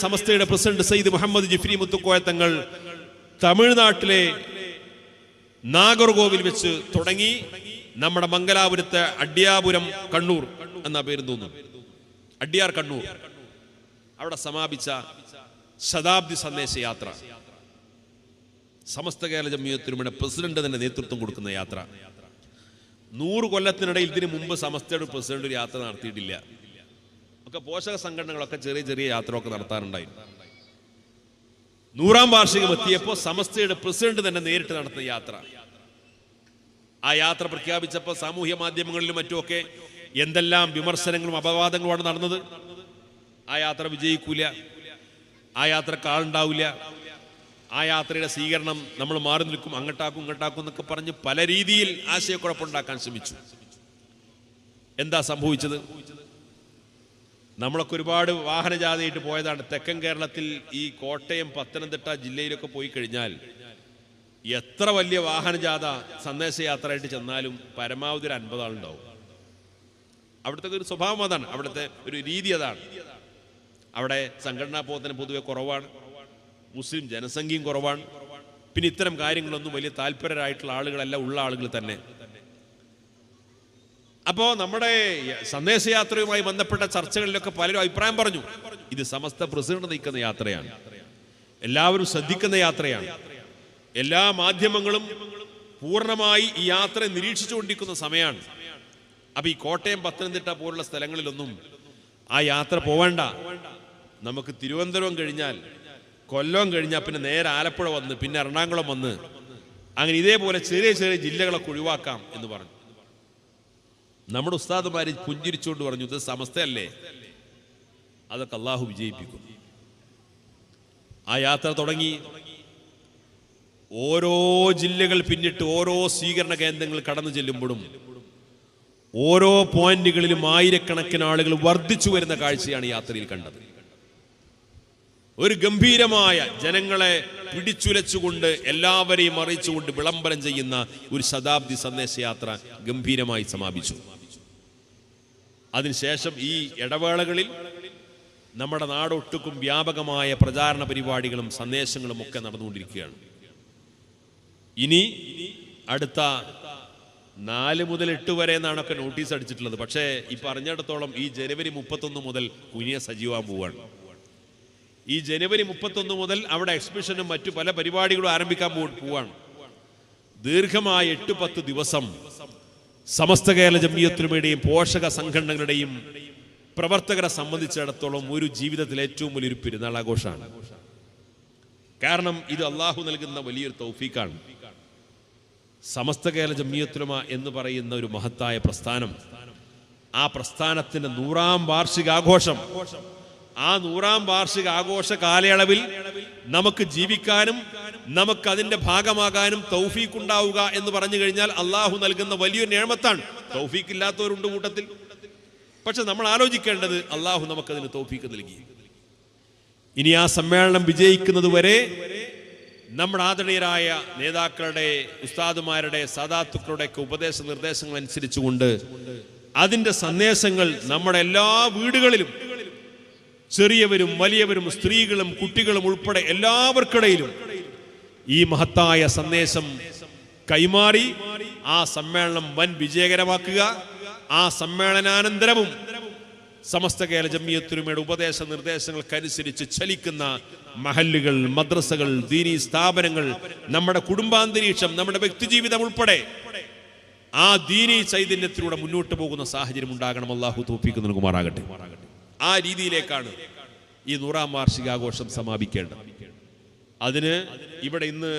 സമസ്തയുടെ പ്രസിഡന്റ് സയ്യിദ് മുഹമ്മദ് ജിഫ്രി മുത്തുക്കോയ തങ്ങൾ തമിഴ്നാട്ടിലെ നാഗർകോവിൽ വെച്ച് തുടങ്ങി നമ്മുടെ മംഗലാപുരത്തെ അഡ്യാപുരം കണ്ണൂർ എന്ന പേര് തോന്നുന്നു, അഡ്യാർ കണ്ണൂർ, അവിടെ സമാപിച്ച ശതാബ്ദി സന്ദേശ യാത്ര, സമസ്ത കേരള ജംഇയ്യത്തുൽ പ്രസിഡന്റ് തന്നെ നേതൃത്വം കൊടുക്കുന്ന യാത്ര. 100 കൊല്ലത്തിനിടയിൽ ഇതിനു മുമ്പ് സമസ്തയുടെ പ്രസിഡന്റ് ഒരു യാത്ര നടത്തിയിട്ടില്ല. ഒക്കെ പോഷക സംഘടനകളൊക്കെ ചെറിയ ചെറിയ യാത്രയൊക്കെ നടത്താറുണ്ടായിരുന്നു. 100ാം വാർഷികം എത്തിയപ്പോൾ സമസ്തയുടെ പ്രസിഡന്റ് തന്നെ നേരിട്ട് നടത്തുന്ന യാത്ര. ആ യാത്ര പ്രഖ്യാപിച്ചപ്പോൾ സാമൂഹ്യ മാധ്യമങ്ങളിലും മറ്റുമൊക്കെ എന്തെല്ലാം വിമർശനങ്ങളും അപവാദങ്ങളുമാണ് നടന്നത്. ആ യാത്ര വിജയിക്കൂല, ആ യാത്രക്ക് ആളുണ്ടാവില്ല, ആ യാത്രയുടെ സ്വീകരണം നമ്മൾ മാറി നിൽക്കും, അങ്ങോട്ടാക്കും ഇങ്ങോട്ടാക്കും എന്നൊക്കെ പറഞ്ഞ് പല രീതിയിൽ ആശയക്കുഴപ്പമുണ്ടാക്കാൻ ശ്രമിച്ചു. എന്താ സംഭവിച്ചത്? നമ്മളൊക്കെ ഒരുപാട് വാഹനജാഥയായിട്ട് പോയതാണ്. തെക്കൻ കേരളത്തിൽ ഈ കോട്ടയം, പത്തനംതിട്ട ജില്ലയിലൊക്കെ പോയി കഴിഞ്ഞാൽ എത്ര വലിയ വാഹനജാഥ സന്ദേശയാത്രയായിട്ട് ചെന്നാലും പരമാവധി ഒരു 50 ആളുണ്ടാവും. അവിടുത്തെ ഒരു സ്വഭാവം അതാണ്, അവിടുത്തെ ഒരു രീതി അതാണ്. അവിടെ സംഘടനാ പ്രവർത്തനം പൊതുവെ കുറവാണ്, മുസ്ലിം ജനസംഖ്യയും കുറവാണ്. പിന്നെ ഇത്തരം കാര്യങ്ങളൊന്നും വലിയ താല്പര്യരായിട്ടുള്ള ആളുകളല്ല, ഉള്ള ആളുകൾ തന്നെ. അപ്പോ നമ്മുടെ സന്ദേശയാത്രയുമായി ബന്ധപ്പെട്ട ചർച്ചകളിലൊക്കെ പലരും അഭിപ്രായം പറഞ്ഞു, ഇത് സമസ്ത പ്രസിഡന്റ് നയിക്കുന്ന യാത്രയാണ്, എല്ലാവരും ശ്രദ്ധിക്കുന്ന യാത്രയാണ്, എല്ലാ മാധ്യമങ്ങളും പൂർണ്ണമായി ഈ യാത്ര നിരീക്ഷിച്ചുകൊണ്ടിരിക്കുന്ന സമയമാണ്. അപ്പൊ ഈ കോട്ടയം, പത്തനംതിട്ട പോലുള്ള സ്ഥലങ്ങളിലൊന്നും ആ യാത്ര പോവേണ്ട, നമുക്ക് തിരുവനന്തപുരം കഴിഞ്ഞാൽ, കൊല്ലം കഴിഞ്ഞാൽ പിന്നെ നേരെ ആലപ്പുഴ വന്ന് പിന്നെ എറണാകുളം വന്ന് അങ്ങനെ ഇതേപോലെ ചെറിയ ചെറിയ ജില്ലകളൊക്കെ ഒഴിവാക്കാം എന്ന് പറഞ്ഞു. നമ്മുടെ ഉസ്താദുമാര് പുഞ്ചിരിച്ചുകൊണ്ട് പറഞ്ഞു, ഇത് സമസ്തയല്ലേ, അതൊക്കെ അള്ളാഹു വിജയിപ്പിക്കും. ആ യാത്ര തുടങ്ങി. ഓരോ ജില്ലകൾ പിന്നിട്ട് ഓരോ സ്വീകരണ കേന്ദ്രങ്ങൾ കടന്നു ചെല്ലുമ്പോഴും ഓരോ പോയിന്റുകളിലും ആയിരക്കണക്കിന് ആളുകൾ വർദ്ധിച്ചു വരുന്ന കാഴ്ചയാണ് യാത്രയിൽ കണ്ടത്. ഒരു ഗംഭീരമായ, ജനങ്ങളെ പിടിച്ചുലച്ചുകൊണ്ട് എല്ലാവരെയും അറിയിച്ചുകൊണ്ട് വിളംബരം ചെയ്യുന്ന ഒരു ശതാബ്ദി സന്ദേശയാത്ര ഗംഭീരമായി സമാപിച്ചു. അതിനുശേഷം ഈ ഇടവേളകളിൽ നമ്മുടെ നാടൊട്ടുക്കും വ്യാപകമായ പ്രചാരണ പരിപാടികളും സന്ദേശങ്ങളും ഒക്കെ നടന്നുകൊണ്ടിരിക്കുകയാണ്. ഇനി അടുത്ത 4 മുതൽ 8 വരെ എന്നാണൊക്കെ നോട്ടീസ് അടിച്ചിട്ടുള്ളത്. പക്ഷേ ഈ പറഞ്ഞിടത്തോളം ഈ ജനുവരി 31 മുതൽ കുനിയ സജീവമാകാൻ പോവുകയാണ്. ഈ ജനുവരി 31 മുതൽ അവിടെ എക്സിബിഷനും മറ്റു പല പരിപാടികളും ആരംഭിക്കാൻ പോവുകയാണ്. ദീർഘമായ 8-10 ദിവസം സമസ്ത കേരള ജംഇയ്യത്തുൽ പോഷക സംഘടനകളുടെയും പ്രവർത്തകരെ സംബന്ധിച്ചിടത്തോളം ഒരു ജീവിതത്തിൽ ഏറ്റവും വലിയൊരു പെരുന്നാൾ ആഘോഷമാണ്. കാരണം ഇത് അള്ളാഹു നൽകുന്ന വലിയൊരു തൗഫീഖാണ്. സമസ്ത കേരള ജംഇയ്യത്തുൽ എന്ന് പറയുന്ന ഒരു മഹത്തായ പ്രസ്ഥാനം, ആ പ്രസ്ഥാനത്തിന്റെ 100ാം വാർഷികാഘോഷം, ആ 100ാം വാർഷികാഘോഷ കാലയളവിൽ നമുക്ക് ജീവിക്കാനും നമുക്ക് അതിന്റെ ഭാഗമാകാനും തൗഫീഖ് ഉണ്ടാവുക എന്ന് പറഞ്ഞു കഴിഞ്ഞാൽ അള്ളാഹു നൽകുന്ന വലിയൊരു നിഅമത്താണ്. തൗഫീഖ് ഇല്ലാത്തവരുണ്ട് കൂട്ടത്തിൽ. പക്ഷെ നമ്മൾ ആലോചിക്കേണ്ടത്, അള്ളാഹു നമുക്കതിന് തൗഫീഖ് നൽകി. ഇനി ആ സമ്മേളനം വിജയിക്കുന്നത് വരെ നമ്മുടെ ആദരണീയരായ നേതാക്കളുടെ, ഉസ്താദുമാരുടെ, സാദാത്തുക്കളുടെ ഒക്കെ ഉപദേശ നിർദ്ദേശങ്ങൾ അനുസരിച്ചുകൊണ്ട് അതിന്റെ സന്ദേശങ്ങൾ നമ്മുടെ എല്ലാ വീടുകളിലും, ചെറിയവരും വലിയവരും സ്ത്രീകളും കുട്ടികളും ഉൾപ്പെടെ എല്ലാവർക്കിടയിലും ഈ മഹത്തായ സന്ദേശം കൈമാറി ആ സമ്മേളനം വൻ വിജയകരമാക്കുക. ആ സമ്മേളനാനന്തരവും സമസ്ത കേരള ജംഇയ്യത്തുൽ ഉപദേശ നിർദ്ദേശങ്ങൾക്കനുസരിച്ച് ചലിക്കുന്ന മഹല്ലുകൾ, മദ്രസകൾ, ദീനീ സ്ഥാപനങ്ങൾ, നമ്മുടെ കുടുംബാന്തരീക്ഷം, നമ്മുടെ വ്യക്തിജീവിതം ഉൾപ്പെടെ ആ ദീനീ ചൈതന്യത്തിലൂടെ മുന്നോട്ട് പോകുന്ന സാഹചര്യം ഉണ്ടാകണം. അല്ലാഹു തൗഫീഖ് നൽകുമാറാകട്ടെ. ആ രീതിയിലേക്കാണ് ഈ 100ാം വാർഷികാഘോഷം സമാപിക്കേണ്ടത്. അതിന് ഇവിടെ ഇന്ന്